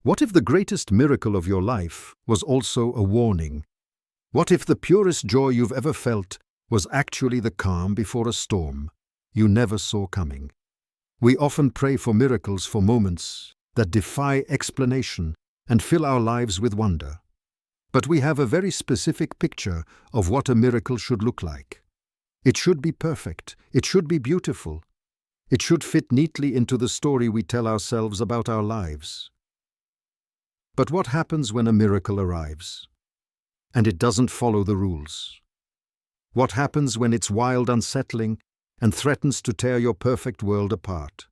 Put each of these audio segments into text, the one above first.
What if the greatest miracle of your life was also a warning? What if the purest joy you've ever felt was actually the calm before a storm you never saw coming? We often pray for miracles for moments that defy explanation and fill our lives with wonder. But we have a very specific picture of what a miracle should look like. It should be perfect. It should be beautiful. It should fit neatly into the story we tell ourselves about our lives. But what happens when a miracle arrives and it doesn't follow the rules? What happens when it's wild, unsettling, and threatens to tear your perfect world apart?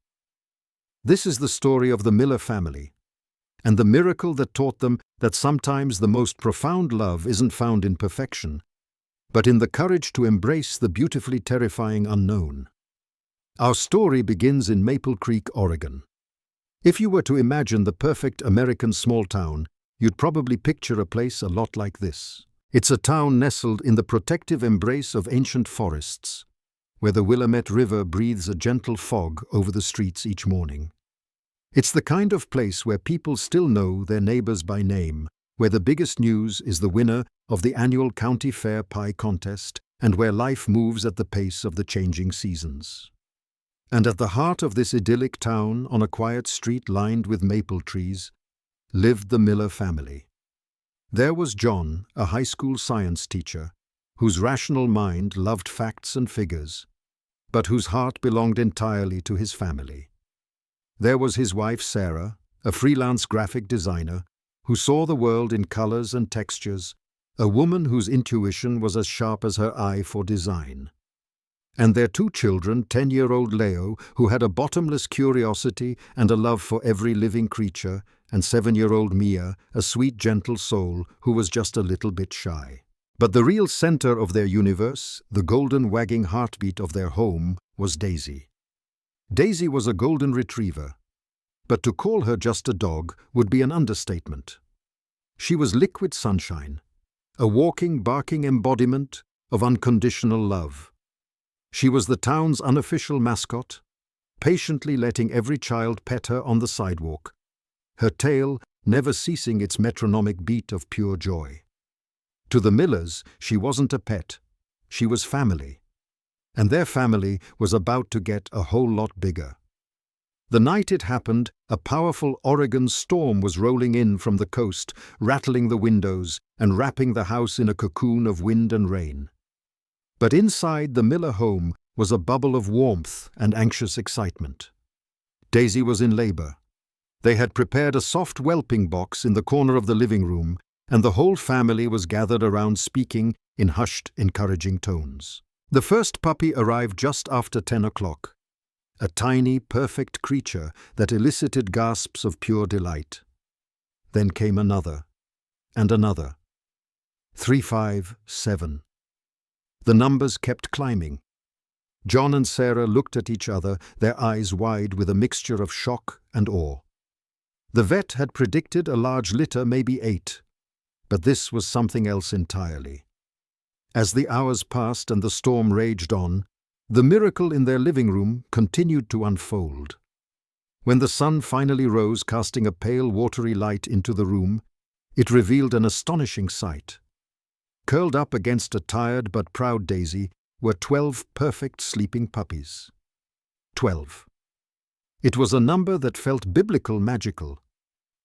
This is the story of the Miller family, and the miracle that taught them that sometimes the most profound love isn't found in perfection, but in the courage to embrace the beautifully terrifying unknown. Our story begins in Maple Creek, Oregon. If you were to imagine the perfect American small town, you'd probably picture a place a lot like this. It's a town nestled in the protective embrace of ancient forests, where the Willamette River breathes a gentle fog over the streets each morning. It's the kind of place where people still know their neighbors by name, where the biggest news is the winner of the annual county fair pie contest, and where life moves at the pace of the changing seasons. And at the heart of this idyllic town, on a quiet street lined with maple trees, lived the Miller family. There was John, a high school science teacher, whose rational mind loved facts and figures, but whose heart belonged entirely to his family. There was his wife Sarah, a freelance graphic designer, who saw the world in colors and textures, a woman whose intuition was as sharp as her eye for design. And their two children, 10-year-old Leo, who had a bottomless curiosity and a love for every living creature, and 7-year-old Mia, a sweet, gentle soul who was just a little bit shy. But the real center of their universe, the golden wagging heartbeat of their home, was Daisy. Daisy was a golden retriever, but to call her just a dog would be an understatement. She was liquid sunshine, a walking, barking embodiment of unconditional love. She was the town's unofficial mascot, patiently letting every child pet her on the sidewalk, her tail never ceasing its metronomic beat of pure joy. To the Millers, she wasn't a pet, she was family. And their family was about to get a whole lot bigger. The night it happened, a powerful Oregon storm was rolling in from the coast, rattling the windows and wrapping the house in a cocoon of wind and rain. But inside the Miller home was a bubble of warmth and anxious excitement. Daisy was in labor. They had prepared a soft whelping box in the corner of the living room, and the whole family was gathered around speaking in hushed, encouraging tones. The first puppy arrived just after 10 o'clock, a tiny, perfect creature that elicited gasps of pure delight. Then came another, and another. 3, 5, 7. The numbers kept climbing. John and Sarah looked at each other, their eyes wide with a mixture of shock and awe. The vet had predicted a large litter, maybe 8, but this was something else entirely. As the hours passed and the storm raged on, the miracle in their living room continued to unfold. When the sun finally rose, casting a pale, watery light into the room, it revealed an astonishing sight. Curled up against a tired but proud Daisy were 12 perfect sleeping puppies. 12. It was a number that felt biblical, magical.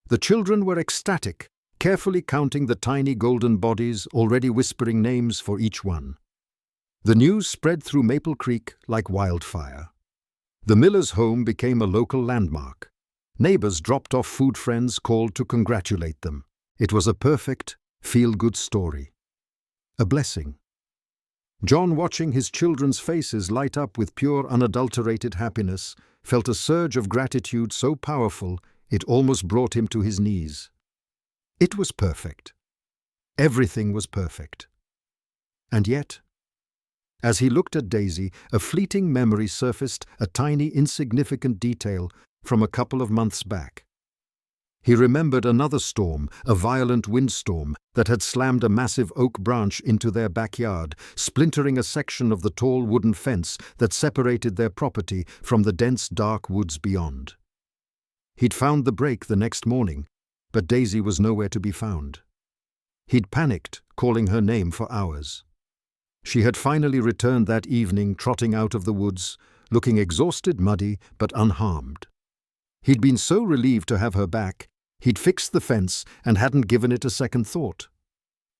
The children were ecstatic, carefully counting the tiny golden bodies, already whispering names for each one. The news spread through Maple Creek like wildfire. The Millers' home became a local landmark. Neighbors dropped off, food friends called to congratulate them. It was a perfect, feel-good story. A blessing. John, watching his children's faces light up with pure, unadulterated happiness, felt a surge of gratitude so powerful it almost brought him to his knees. It was perfect. Everything was perfect. And yet, as he looked at Daisy, a fleeting memory surfaced, a tiny, insignificant detail from a couple of months back. He remembered another storm, a violent windstorm that had slammed a massive oak branch into their backyard, splintering a section of the tall wooden fence that separated their property from the dense, dark woods beyond. He'd found the break the next morning, but Daisy was nowhere to be found. He'd panicked, calling her name for hours. She had finally returned that evening, trotting out of the woods, looking exhausted, muddy, but unharmed. He'd been so relieved to have her back, he'd fixed the fence and hadn't given it a second thought.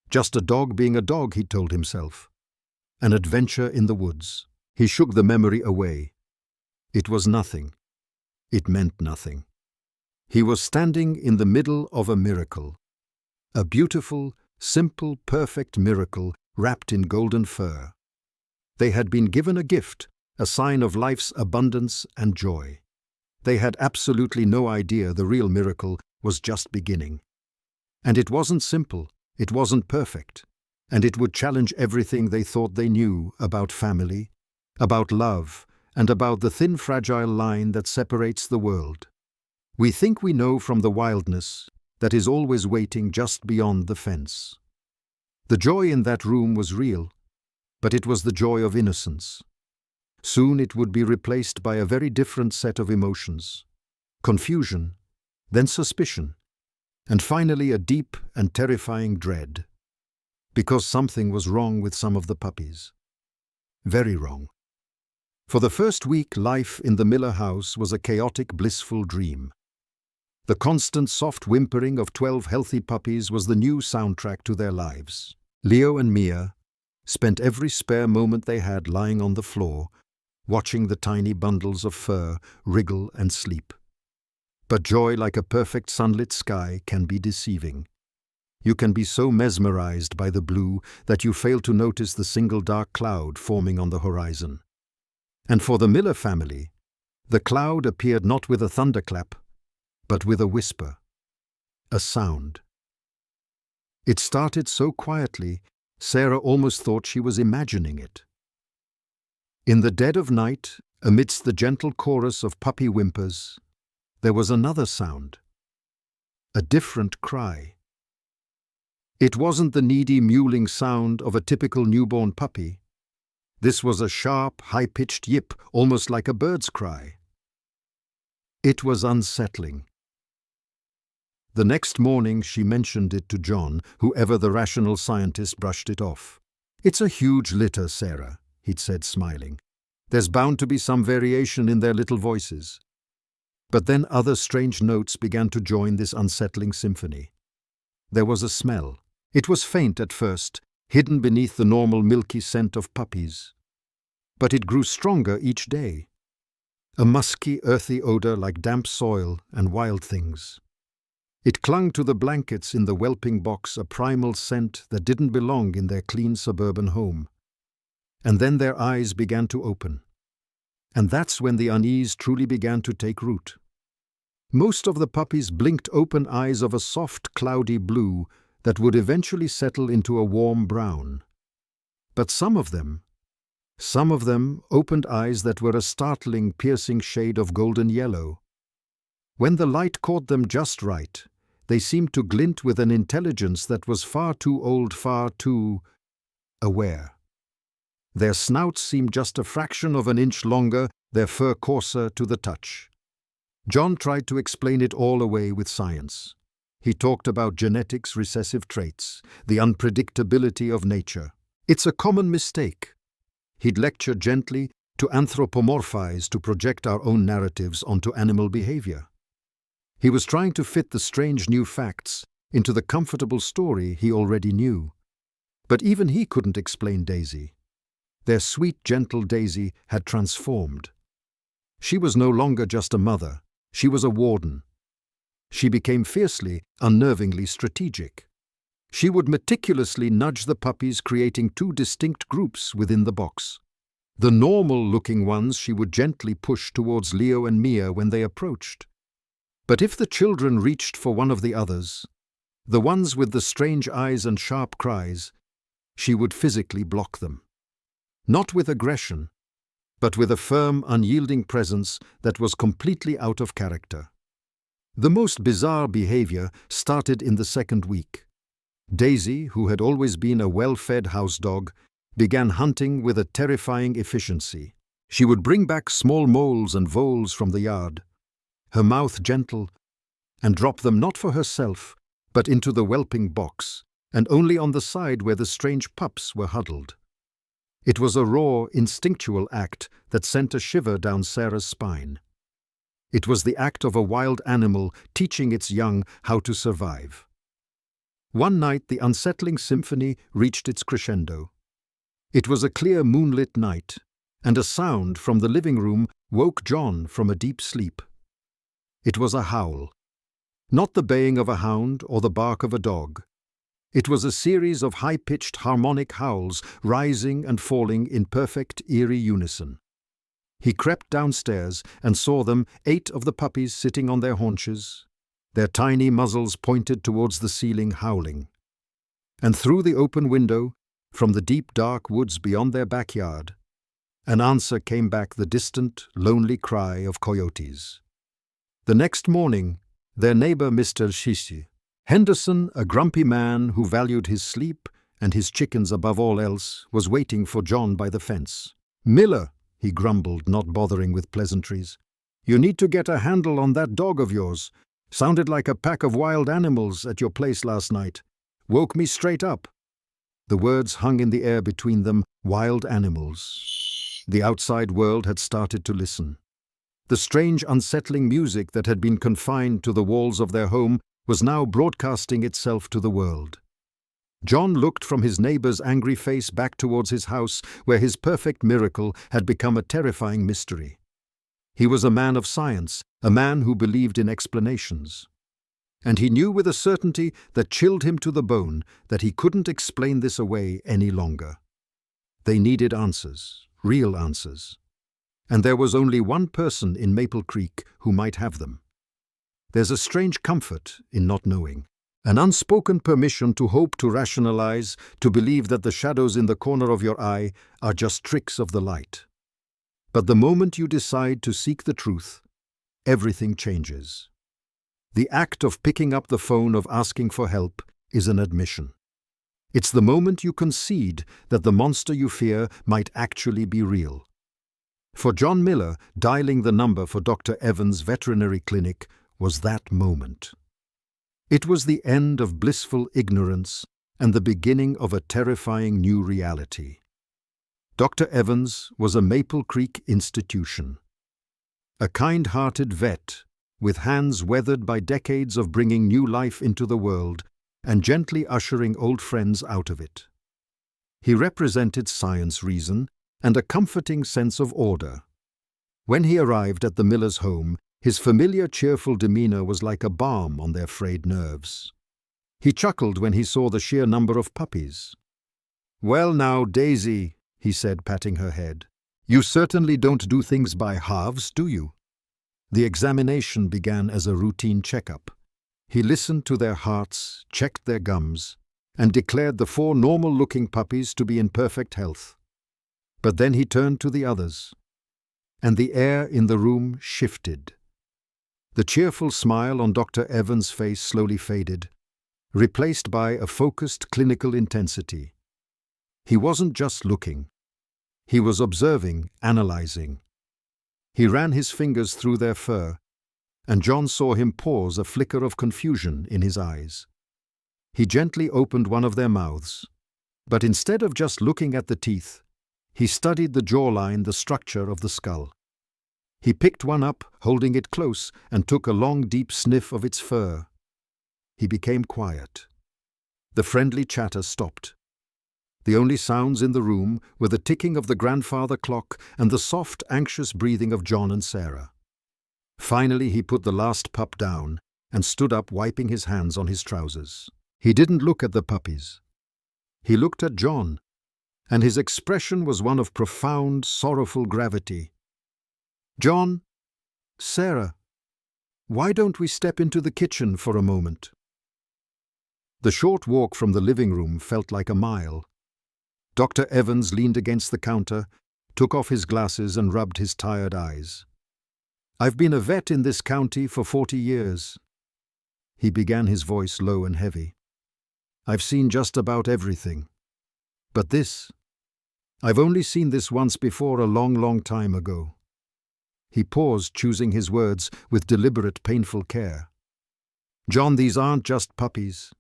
Just a dog being a dog, he'd told himself. An adventure in the woods. He shook the memory away. It was nothing. It meant nothing. He was standing in the middle of a miracle. A beautiful, simple, perfect miracle wrapped in golden fur. They had been given a gift, a sign of life's abundance and joy. They had absolutely no idea the real miracle was just beginning. And it wasn't simple, it wasn't perfect, and it would challenge everything they thought they knew about family, about love, and about the thin, fragile line that separates the world. We think we know from the wildness that is always waiting just beyond the fence. The joy in that room was real, but it was the joy of innocence. Soon it would be replaced by a very different set of emotions. Confusion, then suspicion, and finally a deep and terrifying dread. Because something was wrong with some of the puppies. Very wrong. For the first week, life in the Miller house was a chaotic, blissful dream. The constant soft whimpering of 12 healthy puppies was the new soundtrack to their lives. Leo and Mia spent every spare moment they had lying on the floor, watching the tiny bundles of fur wriggle and sleep. But joy, like a perfect sunlit sky, can be deceiving. You can be so mesmerized by the blue that you fail to notice the single dark cloud forming on the horizon. And for the Miller family, the cloud appeared not with a thunderclap, but with a whisper, a sound. It started so quietly, Sarah almost thought she was imagining it. In the dead of night, amidst the gentle chorus of puppy whimpers, there was another sound, a different cry. It wasn't the needy mewling sound of a typical newborn puppy. This was a sharp, high-pitched yip, almost like a bird's cry. It was unsettling. The next morning she mentioned it to John, who ever the rational scientist brushed it off. "It's a huge litter, Sarah," he'd said, smiling. "There's bound to be some variation in their little voices." But then other strange notes began to join this unsettling symphony. There was a smell. It was faint at first, hidden beneath the normal milky scent of puppies. But it grew stronger each day. A musky, earthy odor like damp soil and wild things. It clung to the blankets in the whelping box, a primal scent that didn't belong in their clean suburban home. And then their eyes began to open. And that's when the unease truly began to take root. Most of the puppies blinked open eyes of a soft, cloudy blue that would eventually settle into a warm brown. But some of them opened eyes that were a startling, piercing shade of golden yellow. When the light caught them just right, they seemed to glint with an intelligence that was far too old, far too aware. Their snouts seemed just a fraction of an inch longer, their fur coarser to the touch. John tried to explain it all away with science. He talked about genetics, recessive traits, the unpredictability of nature. It's a common mistake. He'd lecture gently, to anthropomorphize, to project our own narratives onto animal behavior. He was trying to fit the strange new facts into the comfortable story he already knew. But even he couldn't explain Daisy. Their sweet, gentle Daisy had transformed. She was no longer just a mother, she was a warden. She became fiercely, unnervingly strategic. She would meticulously nudge the puppies, creating two distinct groups within the box. The normal-looking ones she would gently push towards Leo and Mia when they approached. But if the children reached for one of the others, the ones with the strange eyes and sharp cries, she would physically block them. Not with aggression, but with a firm, unyielding presence that was completely out of character. The most bizarre behavior started in the second week. Daisy, who had always been a well-fed house dog, began hunting with a terrifying efficiency. She would bring back small moles and voles from the yard, her mouth gentle, and drop them not for herself, but into the whelping box, and only on the side where the strange pups were huddled. It was a raw, instinctual act that sent a shiver down Sarah's spine. It was the act of a wild animal teaching its young how to survive. One night the unsettling symphony reached its crescendo. It was a clear moonlit night, and a sound from the living room woke John from a deep sleep. It was a howl. Not the baying of a hound or the bark of a dog. It was a series of high-pitched harmonic howls rising and falling in perfect eerie unison. He crept downstairs and saw them, 8 of the puppies sitting on their haunches, their tiny muzzles pointed towards the ceiling, howling. And through the open window, from the deep dark woods beyond their backyard, an answer came back, the distant, lonely cry of coyotes. The next morning, their neighbor Mr. Shishi, Henderson, a grumpy man who valued his sleep and his chickens above all else, was waiting for John by the fence. "Miller," he grumbled, not bothering with pleasantries, "you need to get a handle on that dog of yours. Sounded like a pack of wild animals at your place last night. Woke me straight up." The words hung in the air between them, wild animals. The outside world had started to listen. The strange, unsettling music that had been confined to the walls of their home was now broadcasting itself to the world. John looked from his neighbor's angry face back towards his house, where his perfect miracle had become a terrifying mystery. He was a man of science, a man who believed in explanations. And he knew with a certainty that chilled him to the bone that he couldn't explain this away any longer. They needed answers, real answers. And there was only one person in Maple Creek who might have them. There's a strange comfort in not knowing. An unspoken permission to hope, to rationalize, to believe that the shadows in the corner of your eye are just tricks of the light. But the moment you decide to seek the truth, everything changes. The act of picking up the phone, of asking for help, is an admission. It's the moment you concede that the monster you fear might actually be real. For John Miller, dialing the number for Dr. Evans' veterinary clinic was that moment. It was the end of blissful ignorance and the beginning of a terrifying new reality. Dr. Evans was a Maple Creek institution. A kind-hearted vet, with hands weathered by decades of bringing new life into the world and gently ushering old friends out of it. He represented science, reason, and a comforting sense of order. When he arrived at the Millers' home, his familiar cheerful demeanor was like a balm on their frayed nerves. He chuckled when he saw the sheer number of puppies. "Well now, Daisy," he said, patting her head, "you certainly don't do things by halves, do you?" The examination began as a routine checkup. He listened to their hearts, checked their gums, and declared the 4 normal-looking puppies to be in perfect health. But then he turned to the others, and the air in the room shifted. The cheerful smile on Dr. Evans' face slowly faded, replaced by a focused clinical intensity. He wasn't just looking. He was observing, analyzing. He ran his fingers through their fur, and John saw him pause, a flicker of confusion in his eyes. He gently opened one of their mouths, but instead of just looking at the teeth, he studied the jawline, the structure of the skull. He picked one up, holding it close, and took a long, deep sniff of its fur. He became quiet. The friendly chatter stopped. The only sounds in the room were the ticking of the grandfather clock and the soft, anxious breathing of John and Sarah. Finally, he put the last pup down and stood up, wiping his hands on his trousers. He didn't look at the puppies. He looked at John, and his expression was one of profound, sorrowful gravity. "John, Sarah, why don't we step into the kitchen for a moment?" The short walk from the living room felt like a mile. Dr. Evans leaned against the counter, took off his glasses and rubbed his tired eyes. "I've been a vet in this county for 40 years. He began, his voice low and heavy. "I've seen just about everything. But this, I've only seen this once before, a long, long time ago." He paused, choosing his words with deliberate, painful care. John, these aren't just puppies.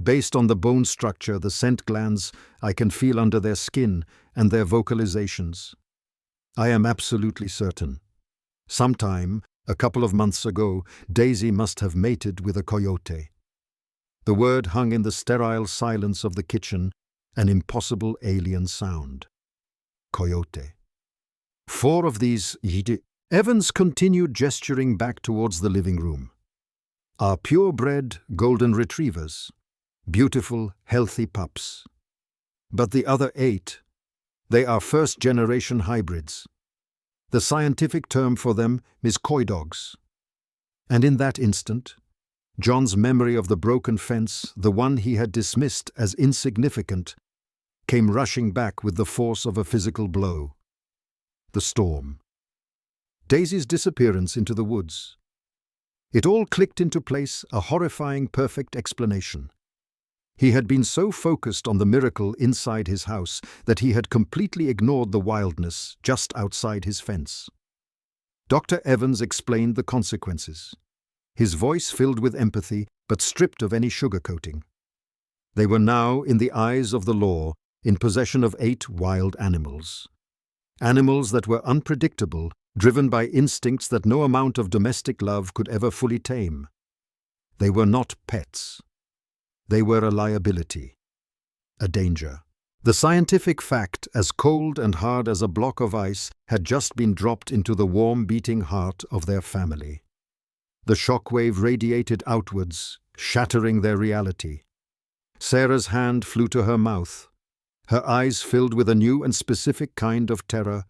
Based on the bone structure, the scent glands I can feel under their skin, and their vocalizations, I am absolutely certain. Sometime, a couple of months ago, Daisy must have mated with a coyote. The word hung in the sterile silence of the kitchen, an impossible alien sound. Coyote. 4 of these Evans continued gesturing back towards the living room. Are purebred golden retrievers. Beautiful, healthy pups. But the other 8, they are first-generation hybrids. The scientific term for them is coy dogs. And in that instant, John's memory of the broken fence, the one he had dismissed as insignificant, came rushing back with the force of a physical blow. The storm. Daisy's disappearance into the woods. It all clicked into place, a horrifying, perfect explanation. He had been so focused on the miracle inside his house that he had completely ignored the wildness just outside his fence. Dr. Evans explained the consequences, his voice filled with empathy but stripped of any sugarcoating. They were now, in the eyes of the law, in possession of 8 wild animals. Animals that were unpredictable, driven by instincts that no amount of domestic love could ever fully tame. They were not pets. They were a liability, a danger. The scientific fact, as cold and hard as a block of ice, had just been dropped into the warm beating heart of their family. The shockwave radiated outwards, shattering their reality. Sarah's hand flew to her mouth, her eyes filled with a new and specific kind of terror,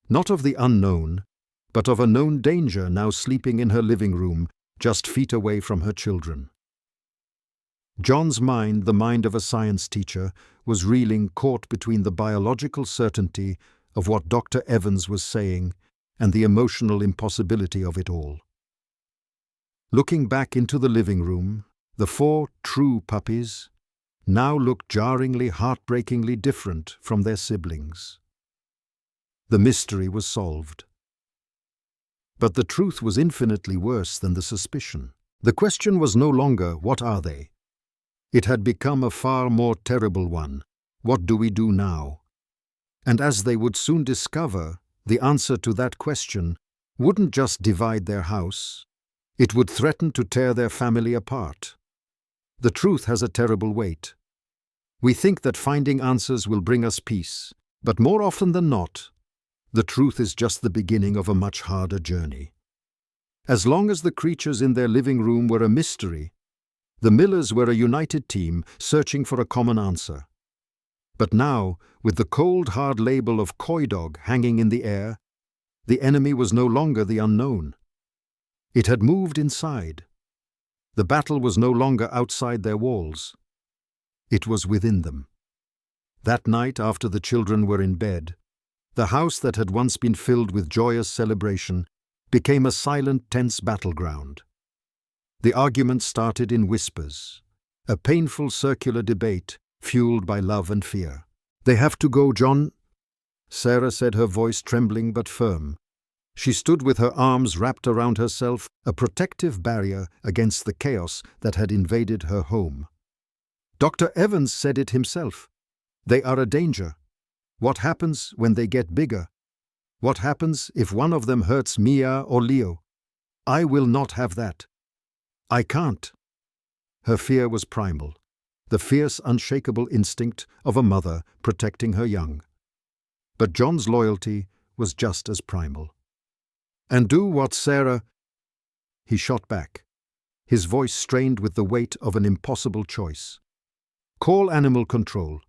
not of the unknown, but of a known danger now sleeping in her living room, just feet away from her children. John's mind, the mind of a science teacher, was reeling, caught between the biological certainty of what Dr. Evans was saying and the emotional impossibility of it all. Looking back into the living room, the 4 true puppies now looked jarringly, heartbreakingly different from their siblings. The mystery was solved. But the truth was infinitely worse than the suspicion. The question was no longer, what are they? It had become a far more terrible one. What do we do now? And as they would soon discover, the answer to that question wouldn't just divide their house, it would threaten to tear their family apart. The truth has a terrible weight. We think that finding answers will bring us peace, but more often than not, the truth is just the beginning of a much harder journey. As long as the creatures in their living room were a mystery, the Millers were a united team searching for a common answer. But now, with the cold, hard label of coy dog hanging in the air, the enemy was no longer the unknown. It had moved inside. The battle was no longer outside their walls. It was within them. That night, after the children were in bed, the house that had once been filled with joyous celebration became a silent, tense battleground. The argument started in whispers, a painful circular debate fueled by love and fear. "They have to go, John," Sarah said, her voice trembling but firm. She stood with her arms wrapped around herself, a protective barrier against the chaos that had invaded her home. Dr. Evans said it himself. They are a danger. What happens when they get bigger? What happens if one of them hurts Mia or Leo? I will not have that. I can't. Her fear was primal, the fierce, unshakable instinct of a mother protecting her young. But John's loyalty was just as primal. "And do what Sarah—" He shot back, his voice strained with the weight of an impossible choice. "Call animal control.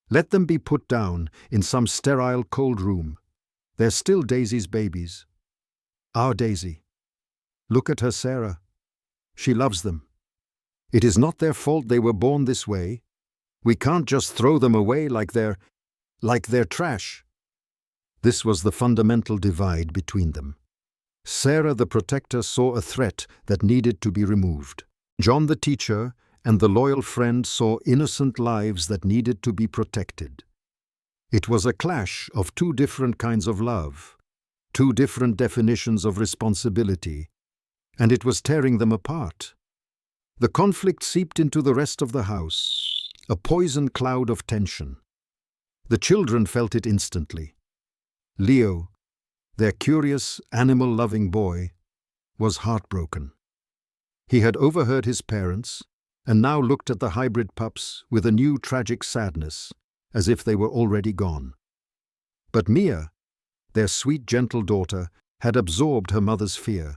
Let them be put down in some sterile, cold room. They're still Daisy's babies. Our Daisy. Look at her, Sarah. She loves them. It is not their fault they were born this way. We can't just throw them away like they're trash." This was the fundamental divide between them. Sarah the protector saw a threat that needed to be removed. John the teacher and the loyal friend saw innocent lives that needed to be protected. It was a clash of 2 different kinds of love, 2 different definitions of responsibility, and it was tearing them apart. The conflict seeped into the rest of the house, a poison cloud of tension. The children felt it instantly. Leo, their curious, animal-loving boy, was heartbroken. He had overheard his parents and now looked at the hybrid pups with a new tragic sadness, as if they were already gone. But Mia, their sweet, gentle daughter, had absorbed her mother's fear.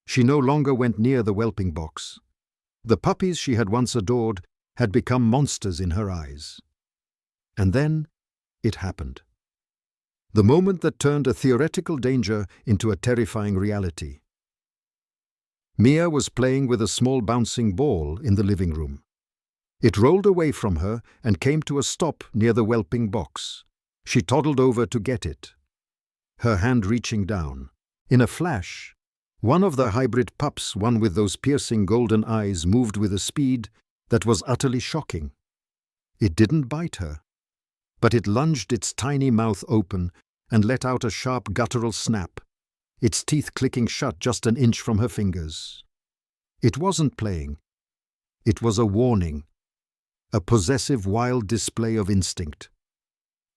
She no longer went near the whelping box. The puppies she had once adored had become monsters in her eyes. And then it happened. The moment that turned a theoretical danger into a terrifying reality. Mia was playing with a small bouncing ball in the living room. It rolled away from her and came to a stop near the whelping box. She toddled over to get it, her hand reaching down. In a flash, one of the hybrid pups, one with those piercing golden eyes, moved with a speed that was utterly shocking. It didn't bite her, but it lunged its tiny mouth open and let out a sharp guttural snap, its teeth clicking shut just an inch from her fingers. It wasn't playing. It was a warning, a possessive wild display of instinct.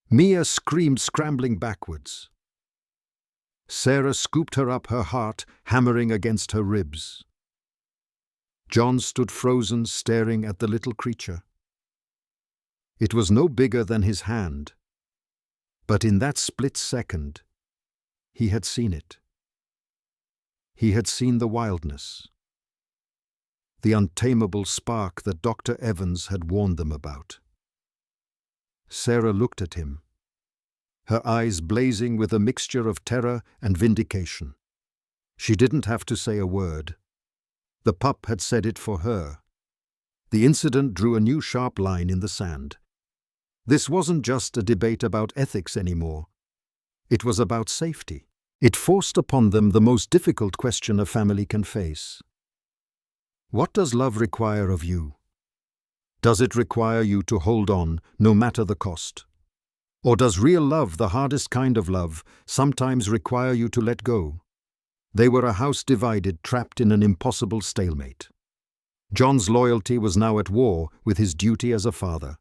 Mia screamed, scrambling backwards. Sarah scooped her up, her heart hammering against her ribs. John stood frozen, staring at the little creature. It was no bigger than his hand, but in that split second, he had seen it. He had seen the wildness, the untamable spark that Dr. Evans had warned them about. Sarah looked at him, her eyes blazing with a mixture of terror and vindication. She didn't have to say a word. The pup had said it for her. The incident drew a new sharp line in the sand. This wasn't just a debate about ethics anymore. It was about safety. It forced upon them the most difficult question a family can face. What does love require of you? Does it require you to hold on, no matter the cost? Or does real love, the hardest kind of love, sometimes require you to let go? They were a house divided, trapped in an impossible stalemate. John's loyalty was now at war with his duty as a father.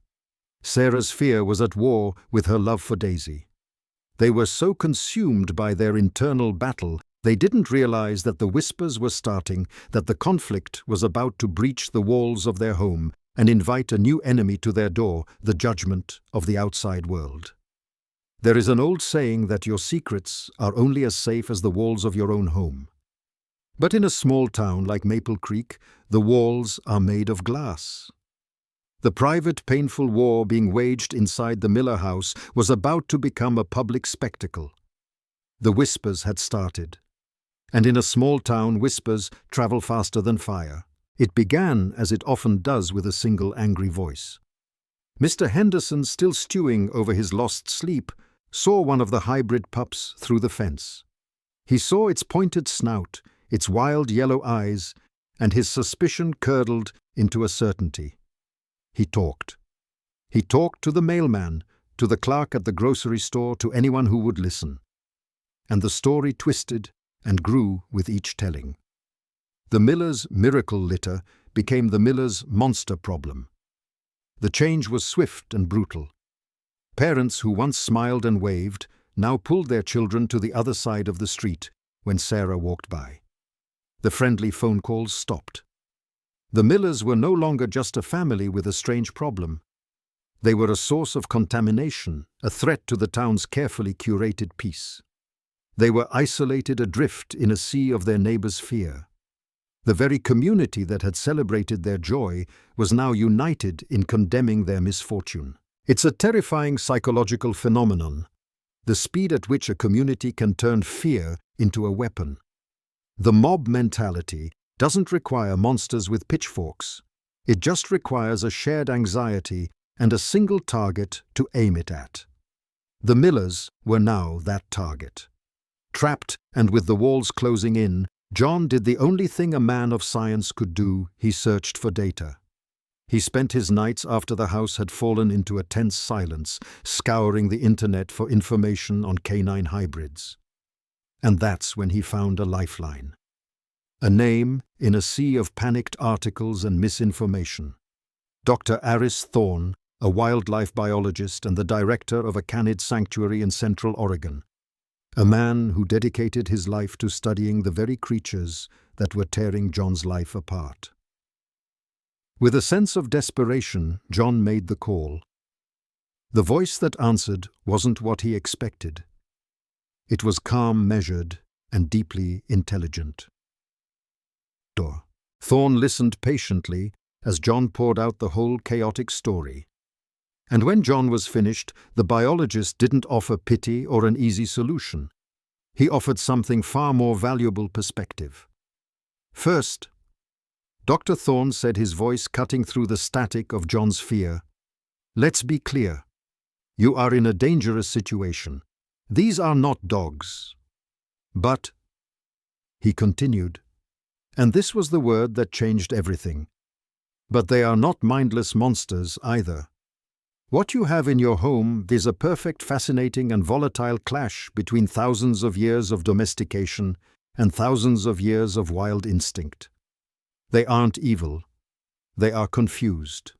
Sarah's fear was at war with her love for Daisy. They were so consumed by their internal battle, they didn't realize that the whispers were starting, that the conflict was about to breach the walls of their home and invite a new enemy to their door, the judgment of the outside world. There is an old saying that your secrets are only as safe as the walls of your own home. But in a small town like Maple Creek, the walls are made of glass. The private, painful war being waged inside the Miller house was about to become a public spectacle. The whispers had started. And in a small town, whispers travel faster than fire. It began, as it often does, with a single angry voice. Mr. Henderson, still stewing over his lost sleep, saw one of the hybrid pups through the fence. He saw its pointed snout, its wild yellow eyes, and his suspicion curdled into a certainty. He talked. He talked to the mailman, to the clerk at the grocery store, to anyone who would listen. And the story twisted and grew with each telling. The Miller's miracle litter became the Miller's monster problem. The change was swift and brutal. Parents who once smiled and waved now pulled their children to the other side of the street when Sarah walked by. The friendly phone calls stopped. The Millers were no longer just a family with a strange problem. They were a source of contamination, a threat to the town's carefully curated peace. They were isolated adrift in a sea of their neighbors' fear. The very community that had celebrated their joy was now united in condemning their misfortune. It's a terrifying psychological phenomenon, the speed at which a community can turn fear into a weapon. The mob mentality doesn't require monsters with pitchforks. It just requires a shared anxiety and a single target to aim it at. The Millers were now that target. Trapped and with the walls closing in, John did the only thing a man of science could do. He searched for data. He spent his nights after the house had fallen into a tense silence, scouring the internet for information on canine hybrids. And that's when he found a lifeline. A name in a sea of panicked articles and misinformation. Dr. Aris Thorne, a wildlife biologist and the director of a canid sanctuary in Central Oregon. A man who dedicated his life to studying the very creatures that were tearing John's life apart. With a sense of desperation, John made the call. The voice that answered wasn't what he expected. It was calm, measured, and deeply intelligent. Thorne listened patiently as John poured out the whole chaotic story. And when John was finished, the biologist didn't offer pity or an easy solution. He offered something far more valuable: perspective. First, Dr. Thorne said, his voice cutting through the static of John's fear, "Let's be clear. You are in a dangerous situation. These are not dogs. But," he continued, and this was the word that changed everything, "but they are not mindless monsters either. What you have in your home is a perfect, fascinating and volatile clash between thousands of years of domestication and thousands of years of wild instinct. They aren't evil. They are confused.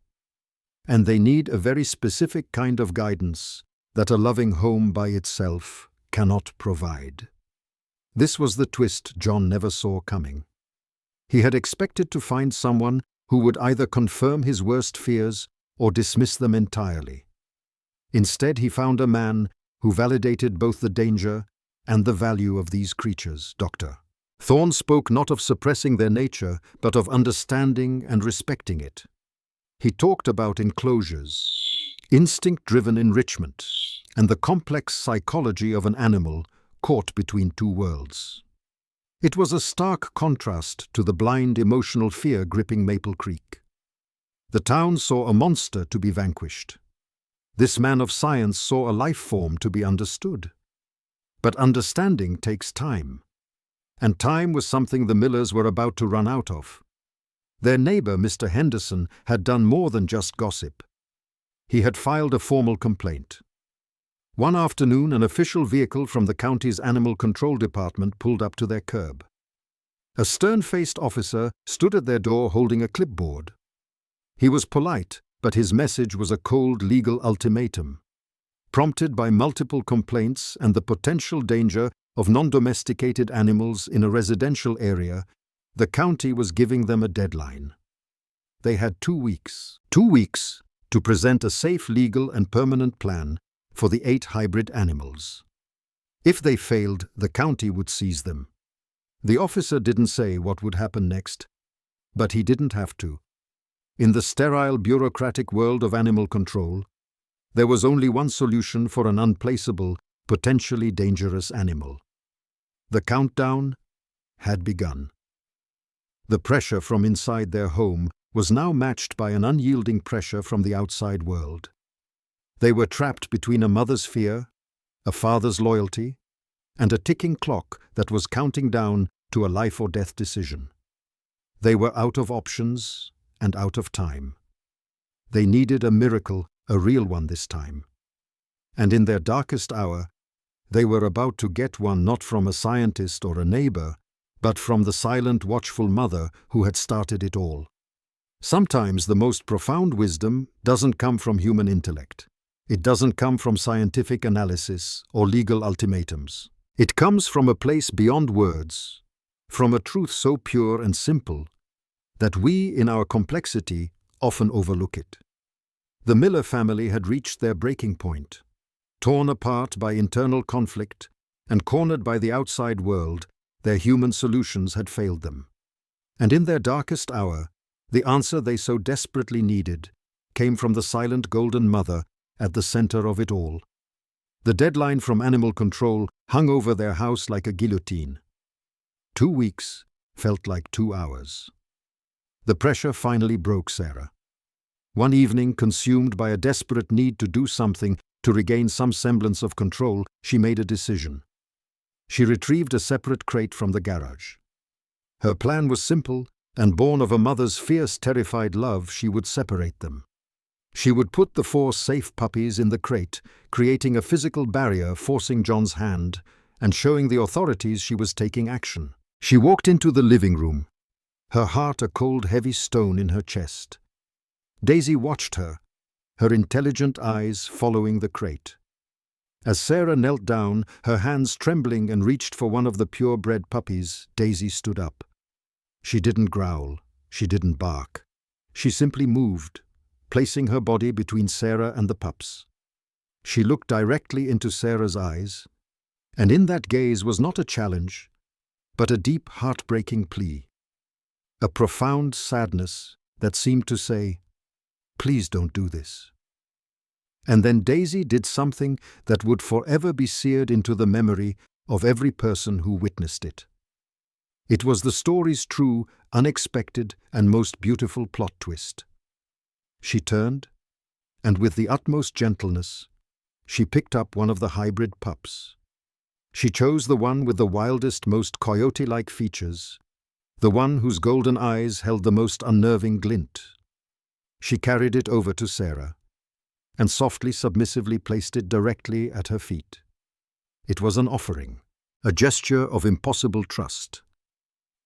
And they need a very specific kind of guidance that a loving home by itself cannot provide." This was the twist John never saw coming. He had expected to find someone who would either confirm his worst fears or dismiss them entirely. Instead, he found a man who validated both the danger and the value of these creatures. Dr. Thorne spoke not of suppressing their nature, but of understanding and respecting it. He talked about enclosures, instinct-driven enrichment, and the complex psychology of an animal caught between two worlds. It was a stark contrast to the blind emotional fear gripping Maple Creek. The town saw a monster to be vanquished. This man of science saw a life form to be understood. But understanding takes time. And time was something the Millers were about to run out of. Their neighbor, Mr. Henderson, had done more than just gossip. He had filed a formal complaint. One afternoon, an official vehicle from the county's animal control department pulled up to their curb. A stern-faced officer stood at their door holding a clipboard. He was polite, but his message was a cold legal ultimatum. Prompted by multiple complaints and the potential danger of non-domesticated animals in a residential area, the county was giving them a deadline. They had 2 weeks. 2 weeks to present a safe, legal and permanent plan for the 8 hybrid animals. If they failed, the county would seize them. The officer didn't say what would happen next, but he didn't have to. In the sterile, bureaucratic world of animal control, there was only one solution for an unplaceable, potentially dangerous animal. The countdown had begun. The pressure from inside their home was now matched by an unyielding pressure from the outside world. They were trapped between a mother's fear, a father's loyalty, and a ticking clock that was counting down to a life-or-death decision. They were out of options and out of time. They needed a miracle, a real one this time. And in their darkest hour, they were about to get one not from a scientist or a neighbor, but from the silent, watchful mother who had started it all. Sometimes the most profound wisdom doesn't come from human intellect. It doesn't come from scientific analysis or legal ultimatums. It comes from a place beyond words, from a truth so pure and simple that we, in our complexity, often overlook it. The Miller family had reached their breaking point. Torn apart by internal conflict and cornered by the outside world, their human solutions had failed them. And in their darkest hour, the answer they so desperately needed came from the silent golden mother at the center of it all. The deadline from animal control hung over their house like a guillotine. 2 weeks felt like 2 hours. The pressure finally broke Sarah. One evening, consumed by a desperate need to do something to regain some semblance of control, she made a decision. She retrieved a separate crate from the garage. Her plan was simple, and born of a mother's fierce, terrified love, she would separate them. She would put the 4 safe puppies in the crate, creating a physical barrier, forcing John's hand, and showing the authorities she was taking action. She walked into the living room, her heart a cold, heavy stone in her chest. Daisy watched her, her intelligent eyes following the crate. As Sarah knelt down, her hands trembling, and reached for one of the purebred puppies, Daisy stood up. She didn't growl, she didn't bark. She simply moved, placing her body between Sarah and the pups. She looked directly into Sarah's eyes, and in that gaze was not a challenge, but a deep, heartbreaking plea. A profound sadness that seemed to say, "Please don't do this." And then Daisy did something that would forever be seared into the memory of every person who witnessed it. It was the story's true, unexpected, and most beautiful plot twist. She turned, and with the utmost gentleness, she picked up one of the hybrid pups. She chose the one with the wildest, most coyote-like features, the one whose golden eyes held the most unnerving glint. She carried it over to Sarah, and softly, submissively placed it directly at her feet. It was an offering, a gesture of impossible trust.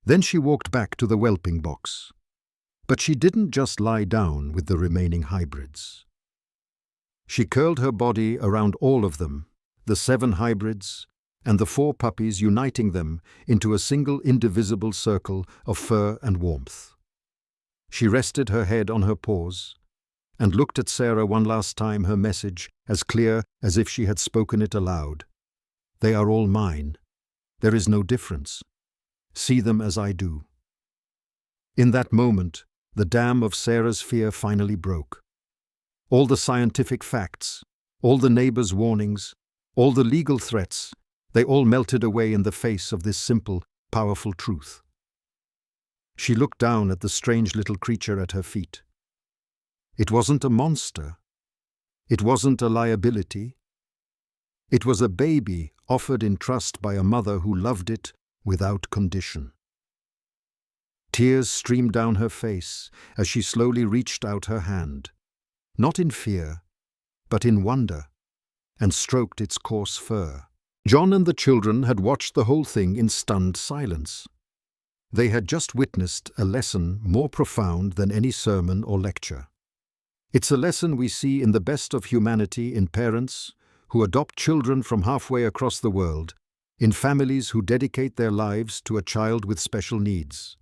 Then she walked back to the whelping box. But she didn't just lie down with the remaining hybrids. She curled her body around all of them, the 7 hybrids, and the 4 puppies, uniting them into a single indivisible circle of fur and warmth. She rested her head on her paws and looked at Sarah one last time, her message as clear as if she had spoken it aloud. "They are all mine. There is no difference. See them as I do." In that moment, the dam of Sarah's fear finally broke. All the scientific facts, all the neighbors' warnings, all the legal threats, they all melted away in the face of this simple, powerful truth. She looked down at the strange little creature at her feet. It wasn't a monster. It wasn't a liability. It was a baby offered in trust by a mother who loved it without condition. Tears streamed down her face as she slowly reached out her hand, not in fear, but in wonder, and stroked its coarse fur. John and the children had watched the whole thing in stunned silence. They had just witnessed a lesson more profound than any sermon or lecture. It's a lesson we see in the best of humanity, in parents who adopt children from halfway across the world, in families who dedicate their lives to a child with special needs.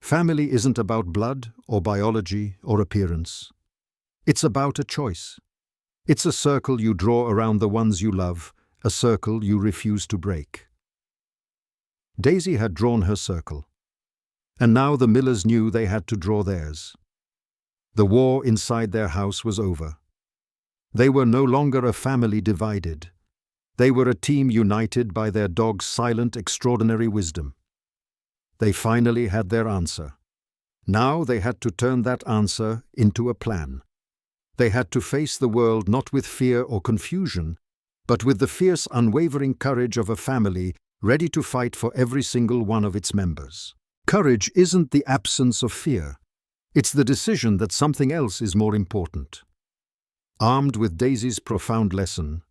Family isn't about blood or biology or appearance. It's about a choice. It's a circle you draw around the ones you love, a circle you refuse to break. Daisy had drawn her circle, and now the Millers knew they had to draw theirs. The war inside their house was over. They were no longer a family divided. They were a team united by their dog's silent, extraordinary wisdom. They finally had their answer. Now they had to turn that answer into a plan. They had to face the world not with fear or confusion, but with the fierce, unwavering courage of a family ready to fight for every single one of its members. Courage isn't the absence of fear. It's the decision that something else is more important. Armed with Daisy's profound lesson,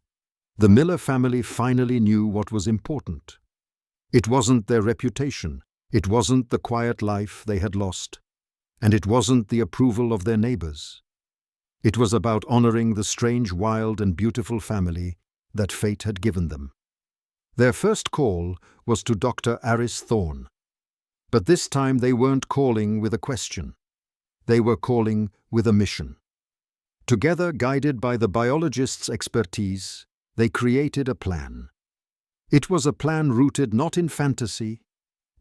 the Miller family finally knew what was important. It wasn't their reputation, it wasn't the quiet life they had lost, and it wasn't the approval of their neighbors. It was about honoring the strange, wild, and beautiful family that fate had given them. Their first call was to Dr. Aris Thorne. But this time they weren't calling with a question. They were calling with a mission. Together, guided by the biologist's expertise, they created a plan. It was a plan rooted not in fantasy,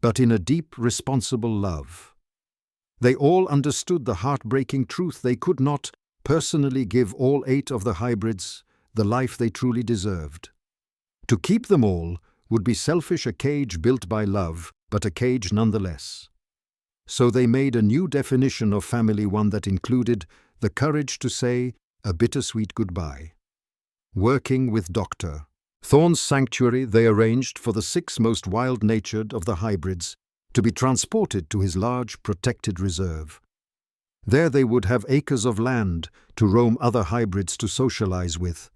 but in a deep, responsible love. They all understood the heartbreaking truth: they could not personally give all 8 of the hybrids the life they truly deserved. To keep them all would be selfish, a cage built by love, but a cage nonetheless. So they made a new definition of family, one that included the courage to say a bittersweet goodbye. Working with Dr. Thorne's sanctuary, they arranged for the 6 most wild-natured of the hybrids to be transported to his large, protected reserve. There they would have acres of land to roam other hybrids to socialize with,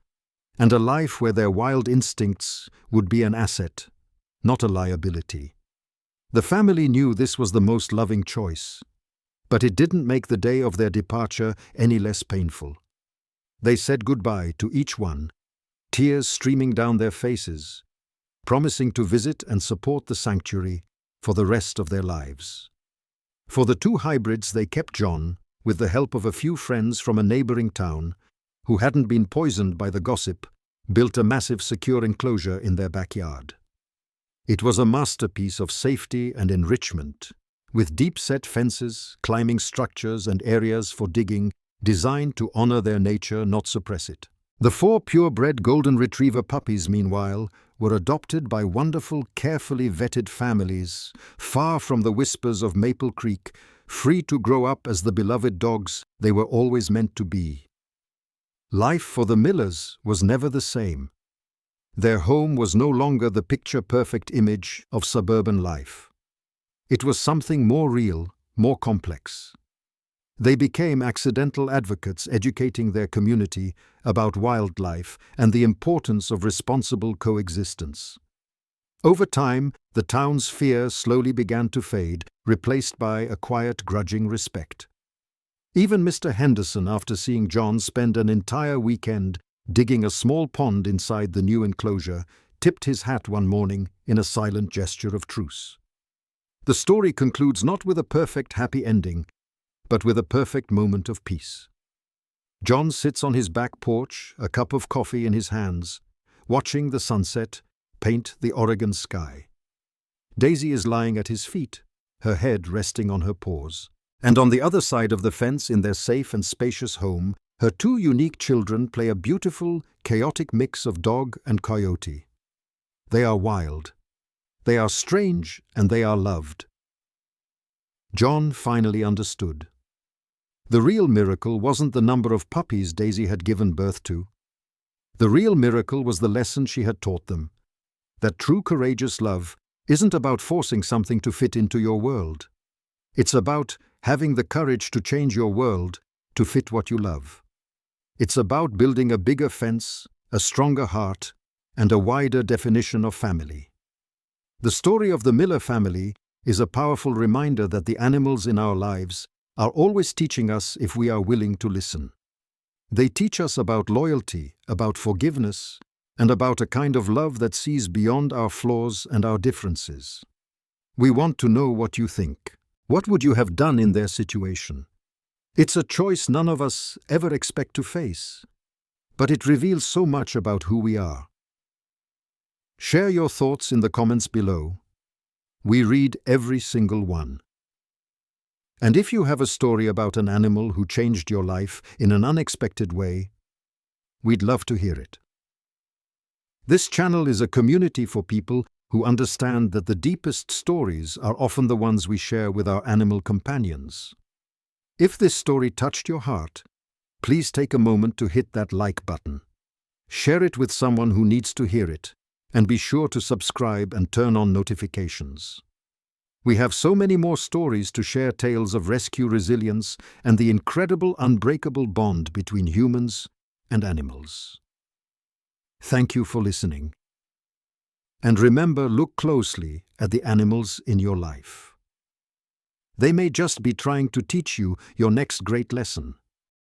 and a life where their wild instincts would be an asset, not a liability. The family knew this was the most loving choice, but it didn't make the day of their departure any less painful. They said goodbye to each one, tears streaming down their faces, promising to visit and support the sanctuary for the rest of their lives. For the two hybrids, they kept John, with the help of a few friends from a neighboring town who hadn't been poisoned by the gossip, built a massive secure enclosure in their backyard. It was a masterpiece of safety and enrichment, with deep-set fences, climbing structures, and areas for digging, designed to honor their nature, not suppress it. The 4 purebred golden retriever puppies, meanwhile, were adopted by wonderful, carefully vetted families, far from the whispers of Maple Creek, free to grow up as the beloved dogs they were always meant to be. Life for the Millers was never the same. Their home was no longer the picture-perfect image of suburban life. It was something more real, more complex. They became accidental advocates, educating their community about wildlife and the importance of responsible coexistence. Over time, the town's fear slowly began to fade, replaced by a quiet, grudging respect. Even Mr. Henderson, after seeing John spend an entire weekend digging a small pond inside the new enclosure, tipped his hat one morning in a silent gesture of truce. The story concludes not with a perfect, happy ending, but with a perfect moment of peace. John sits on his back porch, a cup of coffee in his hands, watching the sunset paint the Oregon sky. Daisy is lying at his feet, her head resting on her paws. And on the other side of the fence, in their safe and spacious home, her 2 unique children play a beautiful, chaotic mix of dog and coyote. They are wild. They are strange, and they are loved. John finally understood. The real miracle wasn't the number of puppies Daisy had given birth to. The real miracle was the lesson she had taught them, that true courageous love isn't about forcing something to fit into your world. It's about having the courage to change your world to fit what you love. It's about building a bigger fence, a stronger heart, and a wider definition of family. The story of the Miller family is a powerful reminder that the animals in our lives are always teaching us if we are willing to listen. They teach us about loyalty, about forgiveness, and about a kind of love that sees beyond our flaws and our differences. We want to know what you think. What would you have done in their situation? It's a choice none of us ever expect to face, but it reveals so much about who we are. Share your thoughts in the comments below. We read every single one. And if you have a story about an animal who changed your life in an unexpected way, we'd love to hear it. This channel is a community for people who understand that the deepest stories are often the ones we share with our animal companions. If this story touched your heart, please take a moment to hit that like button. Share it with someone who needs to hear it, and be sure to subscribe and turn on notifications. We have so many more stories to share, tales of rescue, resilience, and the incredible, unbreakable bond between humans and animals. Thank you for listening. And remember, look closely at the animals in your life. They may just be trying to teach you your next great lesson.